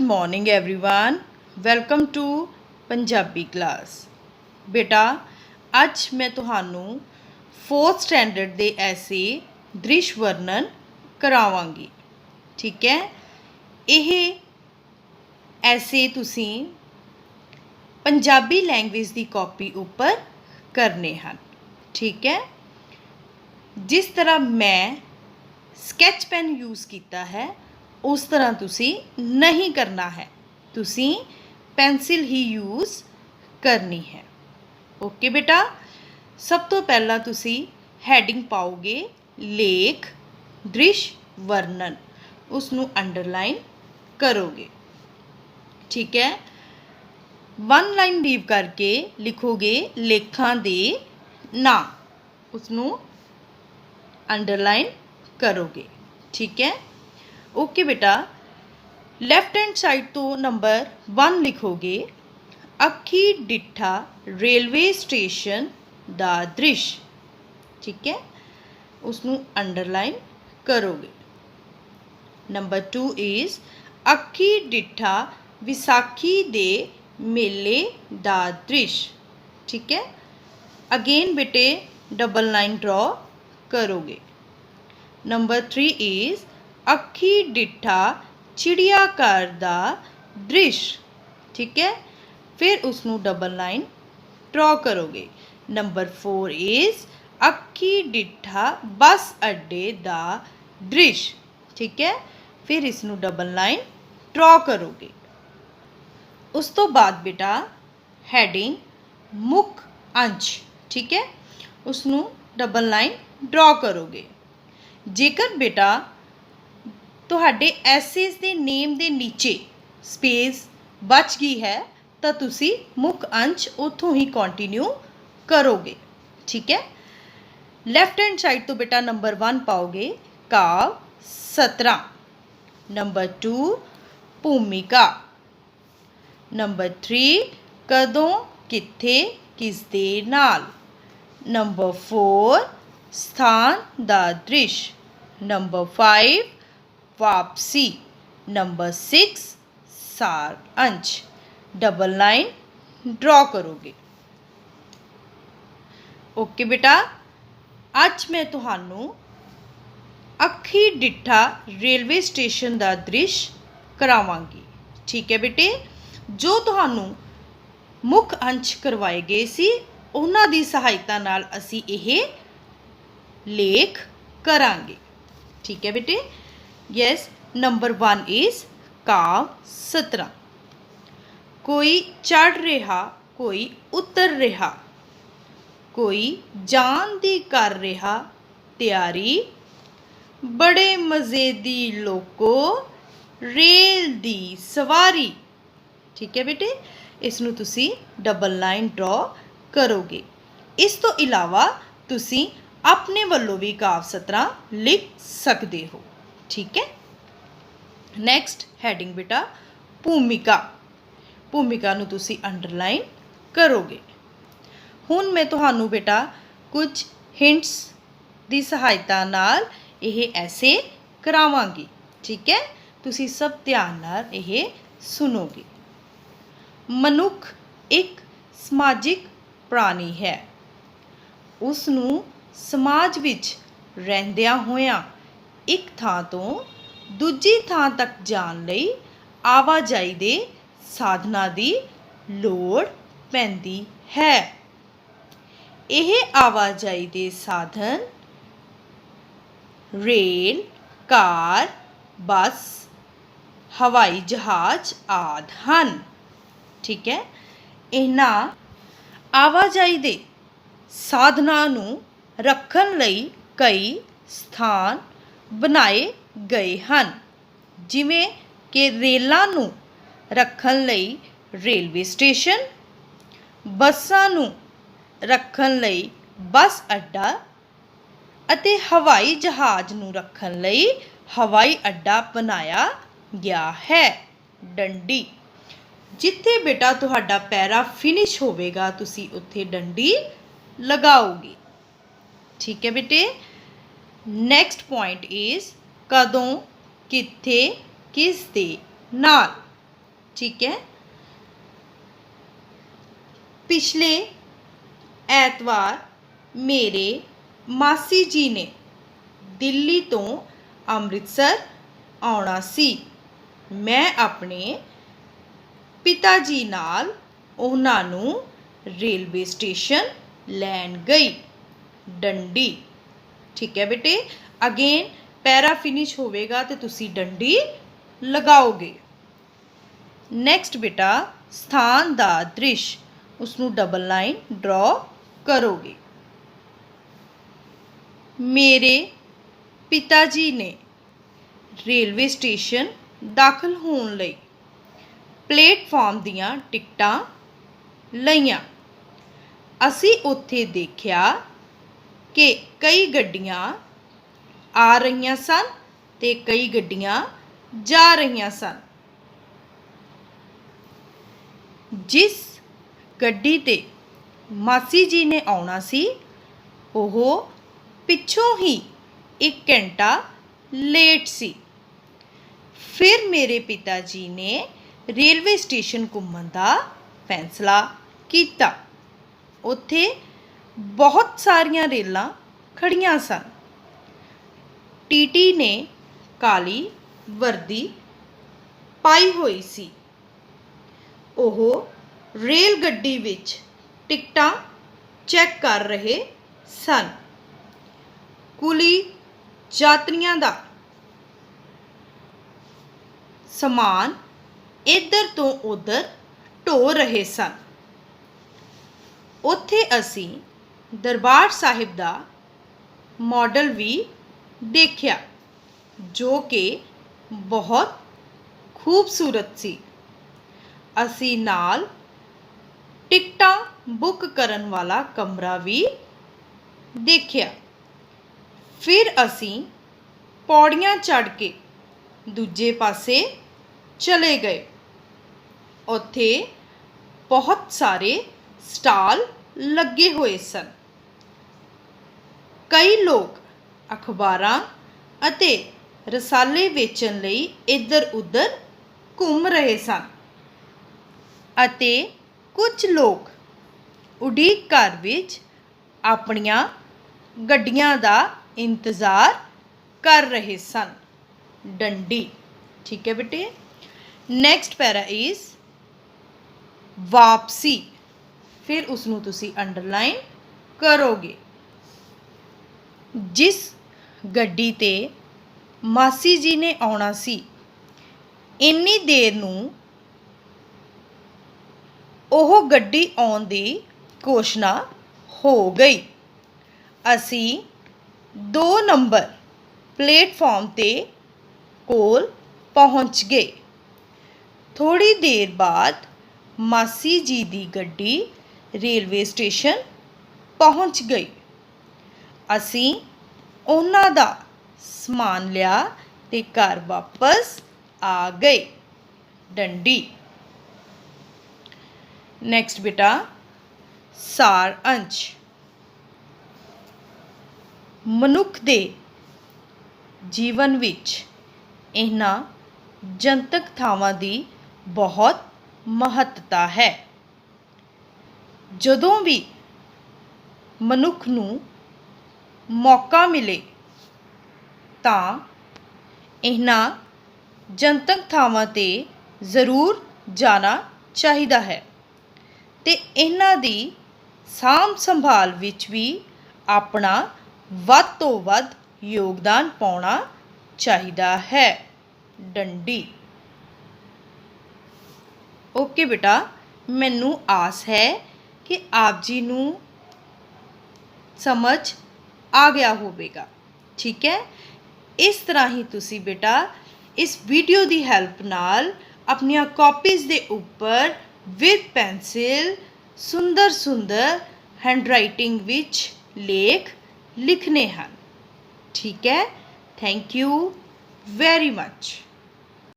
Morning everyone, welcome to Punjabi class. बेटा अज मैं तुहानू 4th स्टैंडर्ड दे ऐसे दृश वर्णन करावांगी। ठीक है, यह ऐसे तुसी पंजाबी लैंग्वेज की कॉपी उपर करने हैं। ठीक है, जिस तरह मैं स्कैच पेन यूज़ किया है उस तरह तुसी नहीं करना है, तुसी पेंसिल ही यूज़ करनी है। ओके बेटा, सब तो पहला तुसी हैडिंग पाओगे लेख दृश्य वर्णन, उसनू अंडरलाइन करोगे। ठीक है, 1 लाइन लीव करके लिखोगे लेखां दे नाम, उसनू अंडरलाइन करोगे। ठीक है, ओके बेटा, लैफ्ट हैंड साइड तो नंबर 1 लिखोगे अखी डिठा रेलवे स्टेशन दा दृश्य। ठीक है, उसनू अंडरलाइन करोगे। नंबर 2 इज़ अखी डिठा विसाखी दे मेले दा दृश्य। ठीक है, अगेन बेटे डबल लाइन ड्रॉ करोगे। नंबर 3 इज़ अखी डिठा चिड़ियाघर दा दृश्य। ठीक है, फिर उसनू डबल लाइन ड्रॉ करोगे। नंबर 4 इज़ अखी डिठा बस अड्डे दा दृश्य। ठीक है, फिर इसनू डबल लाइन ड्रॉ करोगे। उस तो बाद बेटा हैडिंग मुख अंश। ठीक है, उसनू डबल लाइन ड्रॉ करोगे। जेकर बेटा तुहाडे एसेस दे नेम दे नीचे स्पेस बच गई है तो तुसी मुख अंश उतों ही कंटिन्यू करोगे। ठीक है, लैफ्ट हैंड साइड तो बेटा नंबर 1 पाओगे काव सतरा, नंबर 2 भूमिका, नंबर 3 कदों किथे किसदे नाल, नंबर 4 स्थान दा दृश्य, नंबर 5 वापसी, नंबर 6 सार अंश। डबल लाइन ड्रॉ करोगे। ओके बेटा, अज मैं तुहानू अखी डिठा रेलवे स्टेशन दा दृश्य करावांगी। ठीक है बेटे, जो तुहानू मुख अंश करवाए गए सी उन्हां दी सहायता नाल असी यह लेख करांगे। ठीक है बेटे, यस। नंबर 1 इज़ काव सतरा। कोई चढ़ रहा कोई उतर रहा, कोई जान दी कर रहा तैयारी, बड़े मज़े दी लोको रेल दी सवारी। ठीक है बेटे, इसनू तुसी डबल लाइन ड्रॉ करोगे। इस तो इलावा तुसी अपने वालों भी काव सतरा लिख सकते हो। ठीक है, नैक्सट हैडिंग बेटा भूमिका। भूमिका नू तुसी अंडरलाइन करोगे। हुण मैं तुहानू बेटा कुछ हिंट्स की सहायता नाल यह ऐसे करावांगी। ठीक है, तुसी सब ध्यान नाल यह सुनोगे। मनुख एक समाजिक प्राणी है, उसनू समाज विच रहिंदियां होइयां एक थां तो दूजी थां तक जाण लई आवाजाई दे साधनां दी लोड़ पैंदी है। यह आवाजाई दे साधन रेल, कार, बस, हवाई जहाज आदि हन। ठीक है, इन्हां आवाजाई दे साधनां नूं रखण लई कई स्थान बनाए गए हैं, जिवें कि रेलां नूं रखण लई रेलवे स्टेशन, बसां नूं रखण लई बस अड्डा अते हवाई जहाज नूं रखण लई हवाई अड्डा बनाया गया है। डंडी, जिथे बेटा तुहाडा पैरा फिनिश होवेगा तुसी उत्थे डंडी लगाओगे। ठीक है बेटे, नैक्सट पॉइंट इज़ कदों किथे किस दे नाल। ठीक है। पिछले ਐਤਵਾਰ मेरे मासी जी ने दिल्ली तो ਅੰਮ੍ਰਿਤਸਰ ਆਉਣਾ ਸੀ। मैं अपने पिता जी नाल ਉਹਨਾਂ ਨੂੰ रेलवे स्टेशन लैन गई। डंडी, ठीक है बेटे। अगेन पैरा फिनिश होवेगा तो तुसी डंडी लगाओगे। नैक्सट बेटा स्थान दा दृश, उसनू डबल लाइन ड्रॉ करोगे। मेरे पिता जी ने रेलवे स्टेशन दाखिल होने लई प्लेटफॉर्म दियां टिकटां लईयां। असी उत्थे देखिया कि कई गड्डियां आ रहीयां सन ते कई गड्डियां जा रहीयां सन। जिस गड्डी ते मासी जी ने आउणा सी ओह पिछों ही 1 घंटा लेट सी। फिर मेरे पिता जी ने रेलवे स्टेशन घूमण दा फैसला कीता। उत्थे बहुत सारियां रेलां खड़ियां सन। टीटी ने काली वर्दी पाई हुई सी। ओह रेल गड्डी विच टिकटां चैक कर रहे सन। कुली यात्रियों का समान इधर तो उधर ढो रहे सन। उत्थे असी दरबार साहिब का मॉडल भी देखिया जो कि बहुत खूबसूरत सी। असी नाल टिकटां बुक करन वाला कमरा भी देखिया। फिर असी पौड़ियां चढ़ के दूजे पासे चले गए। उत्थे बहुत सारे स्टाल लगे हुए सन। कई लोग अखबारां अते रसाले वेचण लई इधर उधर घूम रहे सन अते कुछ लोग उड़ीक घर विच अपनियां गड्डियां दा इंतज़ार कर रहे सन। डंडी, ठीक है बेटे। नैक्सट पैरा इज वापसी। फिर उसनू तुसी अंडरलाइन करोगे। जिस गड्डी ते मासी जी ने आउणा सी इन्नी देर नूं ओह गड्डी आउण दी घोषणा हो गई। असी 2 नंबर प्लेटफॉर्म ते कोल पहुँच गए। थोड़ी देर बाद मासी जी दी गड्डी रेलवे स्टेशन पहुँच गई। असी उन्हां दा समान लिया ते घर वापस आ गए। डंडी। नैक्सट बेटा सार अंश। मनुख दे जीवन विच इन्हां जनतक थावां दी बहुत महत्ता है। जदों भी मनुख नूं मौका मिले तां इन्हां जनतक थावां ते ज़रूर जाना चाहिदा है ते इन्हां दी साਂਭ संभाल विच भी अपना वध तो वध योगदान पाउणा चाहिदा है। डंडी। ओके बेटा, मैनू आस है कि आप जी नू समझ आ गया होवेगा। ठीक है। इस तरह ही तुसी बेटा इस वीडियो की हैल्प नाल अपनिया कॉपीज़ दे उपर विद पेंसिल सुंदर सुंदर हैंडराइटिंग विच लेख लिखने हैं। ठीक है। Thank you very much.